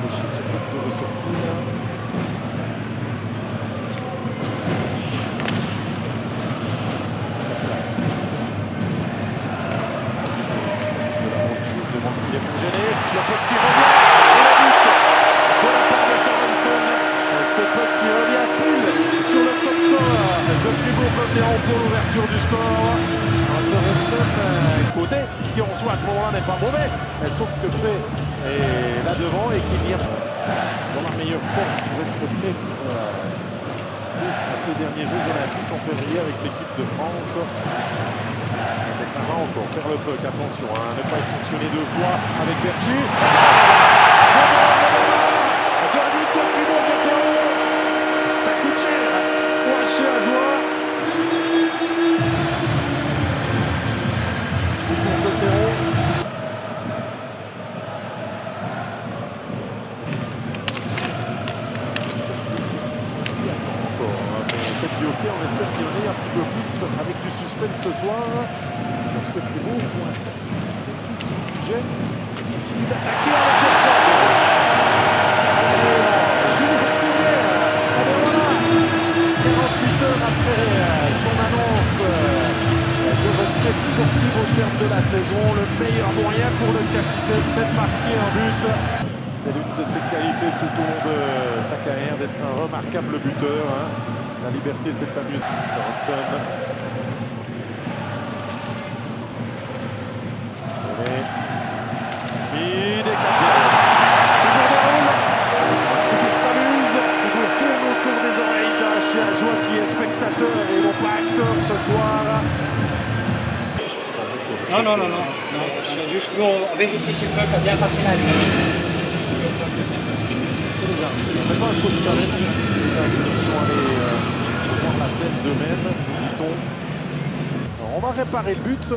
réfléchit sur le coup de sortie. Il est pour gêner, le puck qui revient, et le but de la part de Sorensen. Ce puck qui revient pile sur le top score de Fribourg-Gotteron pour l'ouverture du score. Sorensen côté, ce qui en soi à ce moment-là n'est pas mauvais, sauf que fait est là devant et qu'il n'y a pas dans la meilleure forme pour être prêt pour participer à ces derniers Jeux Olympiques en février avec l'équipe de France. Encore, perd le puck, attention, hein, ne pas être sanctionné deux fois avec Berchi. Deux buts de Fribourg-Gotteron. Ça coûte cher pour acheter à joie. Fribourg-Gotteron. Encore, mais faites du hockey, on espère qu'il y en ait un petit peu plus avec du suspense ce soir. Parce que Fribourg, pour l'instant, maîtrise son sujet, continue d'attaquer avec le 3-0. Jules Spiller, voilà, 48 heures après son annonce de retraite sportive au terme de la saison, le meilleur moyen pour le capitaine, c'est de marquer un but. C'est l'une de ses qualités tout au long de sa carrière, d'être un remarquable buteur. Hein. La liberté, c'est amusant. Sorensen. Fribourg s'amuse, Fribourg tourne autour des oreilles d'un chien à joie qui est spectateur et non pas acteur ce soir. Non, juste nous on vérifie si le puck a bien passé la ligne. C'est les arbitres, c'est pas un coup de challenge, c'est les arbitres qui sont allés voir la scène d'eux-mêmes, nous dit-on. On va réparer le but.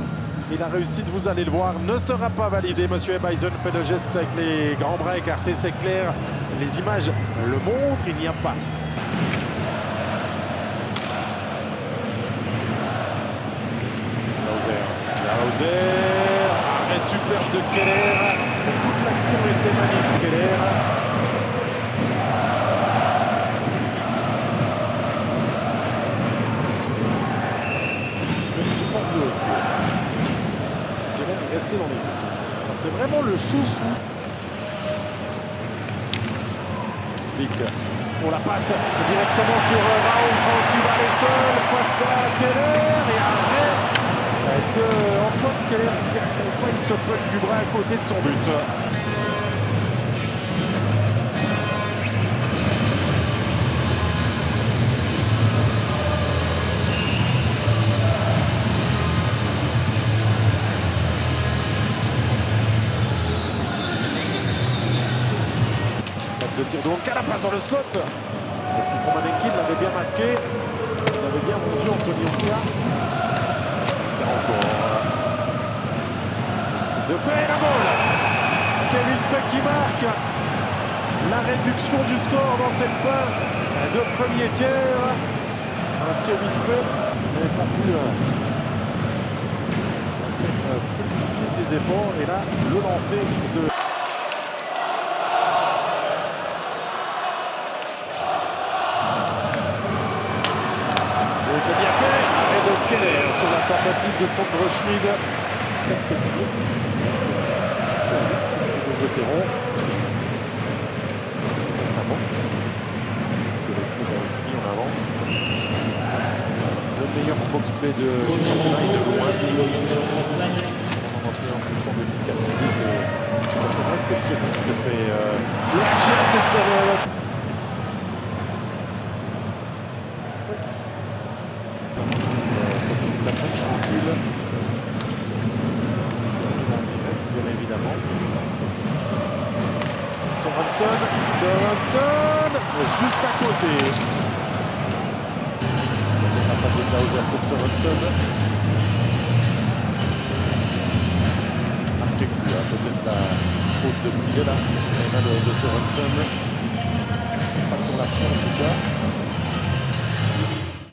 Et la réussite, vous allez le voir, ne sera pas validée. Monsieur Ebeisen fait le geste avec les grands bras écartés, c'est clair. Les images le montrent, il n'y a pas. Lauser, arrêt superbe de Keller. Toute l'action était magnifique, Keller. Rester dans les buts aussi. C'est vraiment le chouchou. Vic pour la passe directement sur Raoul qui va aller seul. Passe à Keller et arrête de Antoine Keller qui accompagne ce puck du bras à côté de son but. De tir de Honka, la passe dans le slot. Et puis Romanenkin l'avait bien masqué. Il avait bien vendu Anthony Honka. Encore. De fait la balle. Kevin Feck qui marque. La réduction du score dans cette fin de premier tiers. Kevin Feck n'avait pas pu fructifier ses efforts. Et là, le lancer de... C'est bien fait, arrêt de Keller sur la tentative de Sandro Schmid. Qu'est-ce que c'est Fribourg-Gotteron récemment que le club a aussi mis en avant. Le meilleur box-play de championnat est de loin. 91% d'efficacité, c'est simplement exceptionnel ce que fait le chien cette série. Bien évidemment. Sorensen, juste à côté. La passe de Klauser pour Sorensen. Après coup, peut-être la faute de Pille là, sur les mains de Sorensen. Pas sur l'action en tout cas.